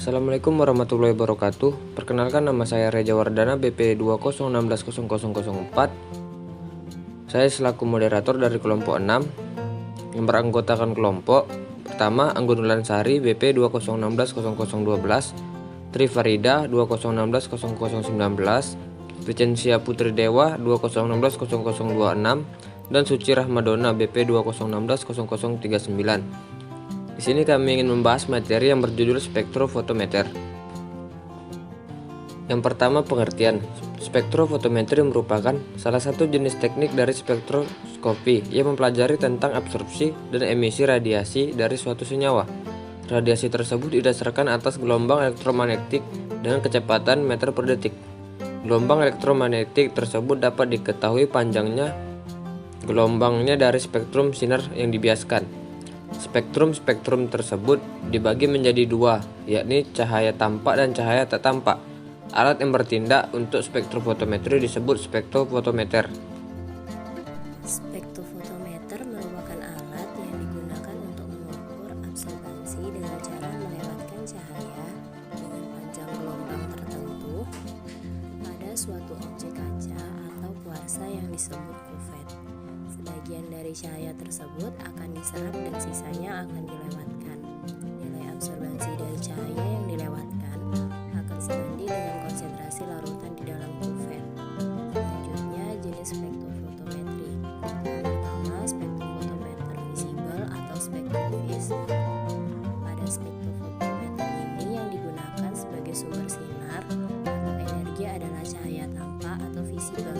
Assalamualaikum warahmatullahi wabarakatuh. Perkenalkan, nama saya Reja Wardana, BP 20160004. Saya selaku moderator dari kelompok 6 yang beranggotakan kelompok pertama Anggun Sari BP 20160012, Tri Farida 20160019, Vicensia Putri Dewa 20160026, dan Suci Rahmadona BP 20160039. Di sini kami ingin membahas materi yang berjudul spektrofotometer. Yang pertama, pengertian. Spektrofotometri merupakan salah satu jenis teknik dari spektroskopi yang mempelajari tentang absorpsi dan emisi radiasi dari suatu senyawa. Radiasi tersebut didasarkan atas gelombang elektromagnetik dengan kecepatan meter per detik. Gelombang elektromagnetik tersebut dapat diketahui panjangnya gelombangnya dari spektrum sinar yang dibiaskan. Spektrum tersebut dibagi menjadi dua, yakni cahaya tampak dan cahaya tak tampak. Alat yang bertindak untuk spektrofotometri disebut spektrofotometer. Spektrofotometer merupakan alat yang digunakan untuk mengukur absorbansi dengan cara melewatkan cahaya dengan panjang gelombang tertentu pada suatu objek kaca atau kuarsa yang disebut kuvet. Sebagian dari cahaya tersebut akan diserap dan sisanya akan dilewatkan. Nilai absorbansi dari cahaya yang dilewatkan akan sebanding dengan konsentrasi larutan di dalam kuvet. Selanjutnya, jenis spektrofotometri. Pertama, spektrofotometer visible atau spektrovis. Pada spektrofotometer ini yang digunakan sebagai sumber sinar atau energi adalah cahaya tampak atau visible.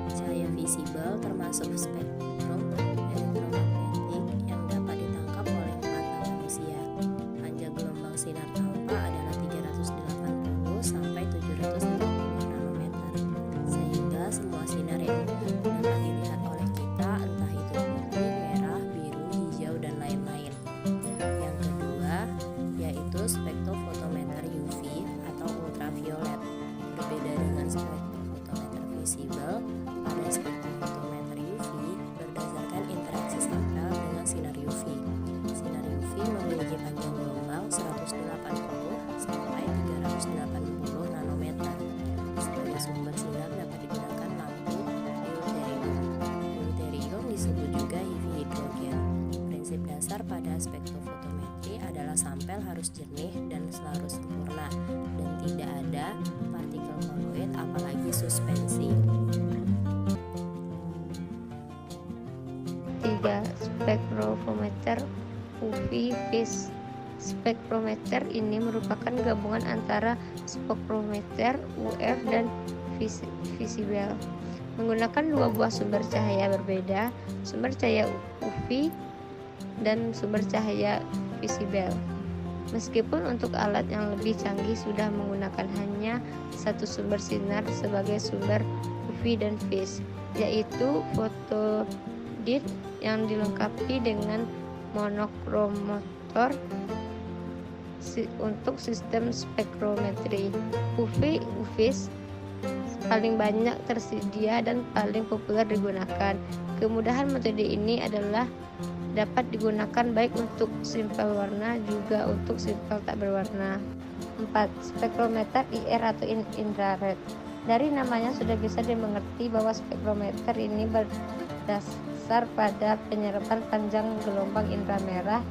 Cahaya visible termasuk spektrum elektromagnetik yang dapat ditangkap oleh mata manusia. Panjang gelombang sinar tampak adalah 380 sampai 750 nanometer, sehingga semua sinar yang dapat dilihat oleh kita, entah itu putih, merah, biru, hijau, dan lain-lain. Yang kedua yaitu spektrofotometer UV atau ultraviolet. Berbeda dengan spektrofotometer visible, pada spektrofotometer UV berdasarkan interaksi sampel dengan sinar UV. Sinar UV memiliki panjang gelombang 180 sampai 380 nanometer. Sebagai sumber sinar dapat digunakan lampu deuterium. Deuterium disebut juga UV hidrogen. Prinsip dasar pada spektrofotometri adalah sampel harus jernih dan selalu sempurna dan tidak ada partikel koloid apalagi suspensi. 3. Spektrofometer UV phase. Spektrometer ini merupakan gabungan antara spektrometer UV dan visible, menggunakan dua buah sumber cahaya berbeda, sumber cahaya UV dan sumber cahaya visible. Meskipun untuk alat yang lebih canggih sudah menggunakan hanya satu sumber sinar sebagai sumber UV dan phase, yaitu fotodiode yang dilengkapi dengan monokromator untuk sistem spektrometri. UV paling banyak tersedia dan paling populer digunakan. Kemudahan metode ini adalah dapat digunakan baik untuk sampel warna juga untuk sampel tak berwarna. 4. Spektrometer IR atau infrared. Dari namanya sudah bisa dimengerti bahwa spektrometer ini berdasar pada penyerapan panjang gelombang inframerah.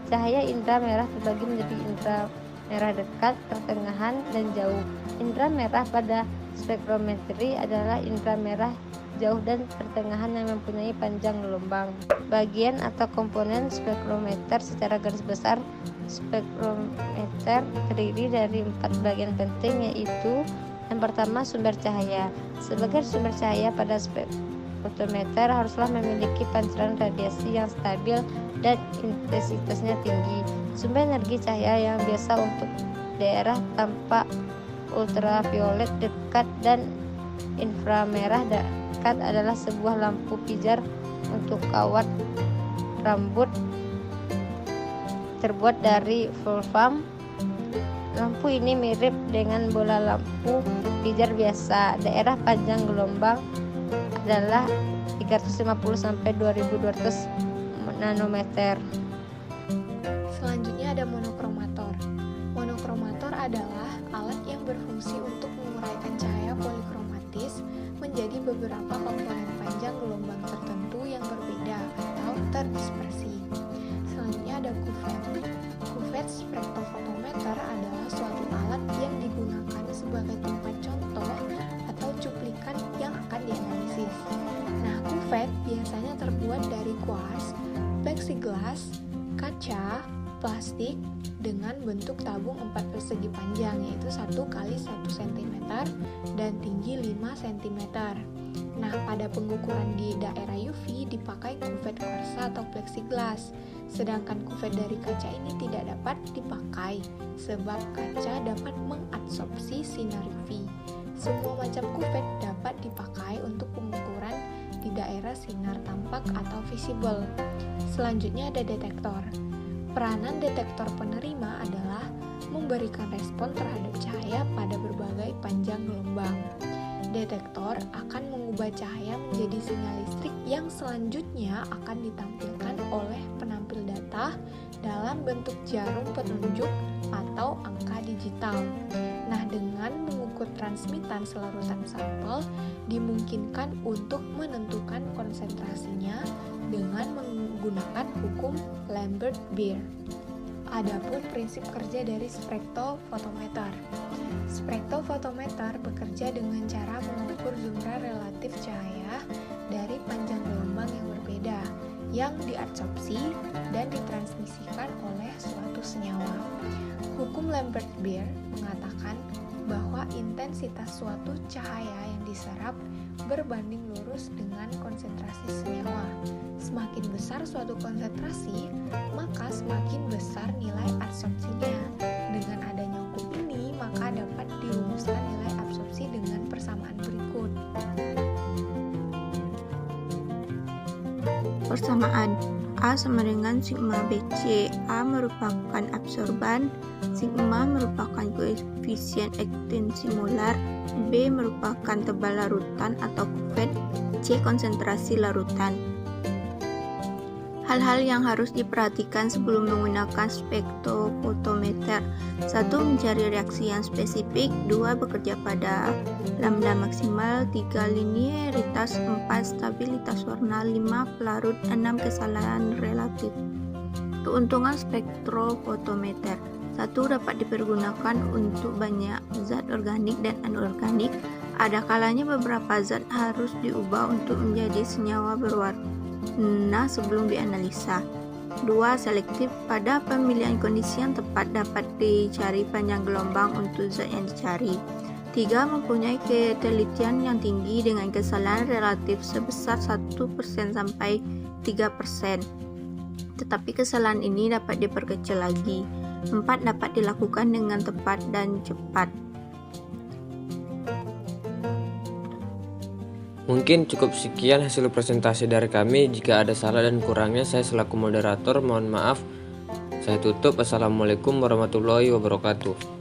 Cahaya inframerah terbagi menjadi inframerah dekat, pertengahan, dan jauh. Inframerah pada spektrometri adalah inframerah jauh dan pertengahan yang mempunyai panjang gelombang. Bagian atau komponen spektrometer secara garis besar, spektrometer terdiri dari 4 bagian penting, yaitu yang pertama, sumber cahaya. Sebagai sumber cahaya pada spektrometer haruslah memiliki pancaran radiasi yang stabil dan intensitasnya tinggi. Sumber energi cahaya yang biasa untuk daerah tampak ultraviolet dekat dan inframerah dekat adalah sebuah lampu pijar untuk kawat rambut terbuat dari wolfram. Lampu ini mirip dengan bola lampu pijar biasa. Daerah panjang gelombang adalah 350 sampai 2200 nanometer. Selanjutnya ada monokromator. Monokromator adalah alat yang berfungsi untuk menguraikan cahaya polikromatis menjadi beberapa komponen panjang gelombang tertentu yang berbeda atau terdispersi. Selanjutnya ada kuvet. Kuvet spektrofotometer adalah suatu alat yang digunakan sebagai tempat contoh atau cuplikan yang akan dianalisis. Nah, kuvet biasanya terbuat dari kuars, plexiglass, kaca, plastik dengan bentuk tabung 4 persegi panjang, yaitu 1 kali 1 cm dan tinggi 5 cm. Nah, pada pengukuran di daerah UV dipakai kuvet kuarsa atau plexiglass, sedangkan kuvet dari kaca ini tidak dapat dipakai sebab kaca dapat mengabsorpsi sinar UV. Semua macam kuvet dapat dipakai untuk pengukuran di daerah sinar tampak atau visible. Selanjutnya ada detektor. Peranan detektor penerima adalah memberikan respon terhadap cahaya pada berbagai panjang gelombang. Detektor akan mengubah cahaya menjadi sinyal listrik yang selanjutnya akan ditampilkan oleh penampil data dalam bentuk jarum penunjuk atau angka digital. Nah, dengan mengukur transmitan selarutan sampel, dimungkinkan untuk menentukan konsentrasinya dengan menggunakan hukum Lambert-Beer. Adapun prinsip kerja dari spektrofotometer. Spektrofotometer bekerja dengan cara mengukur jumlah relatif cahaya dari panjang gelombang yang berbeda yang diabsorpsi dan ditransmisikan oleh suatu senyawa. Hukum Lambert-Beer mengatakan bahwa intensitas suatu cahaya yang diserap berbanding lurus dengan konsentrasi senyawa. Semakin besar suatu konsentrasi, maka semakin besar nilai absorpsinya. Dengan adanya hukum ini, maka dapat dirumuskan nilai absorpsi dengan persamaan berikut. Persamaan A sama dengan sigma BC. A merupakan absorban, sigma merupakan koefisien ekstensi molar, B merupakan tebal larutan atau kuvet, C konsentrasi larutan. Hal-hal yang harus diperhatikan sebelum menggunakan spektrofotometer. 1. Mencari reaksi yang spesifik. 2. Bekerja pada lambda maksimal. 3. Linearitas. 4. Stabilitas warna. 5. Pelarut. 6. Kesalahan relatif. Keuntungan spektrofotometer. 1. Dapat dipergunakan untuk banyak zat organik dan anorganik. Ada kalanya beberapa zat harus diubah untuk menjadi senyawa berwarna sebelum dianalisa. 2. Selektif. Pada pemilihan kondisi yang tepat dapat dicari panjang gelombang untuk zat yang dicari. 3. Mempunyai ketelitian yang tinggi dengan kesalahan relatif sebesar 1% sampai 3%. Tetapi kesalahan ini dapat diperkecil lagi. 4. Dapat dilakukan dengan tepat dan cepat. Mungkin cukup sekian hasil presentasi dari kami. Jika ada salah dan kurangnya, saya selaku moderator mohon maaf. Saya tutup. Assalamualaikum warahmatullahi wabarakatuh.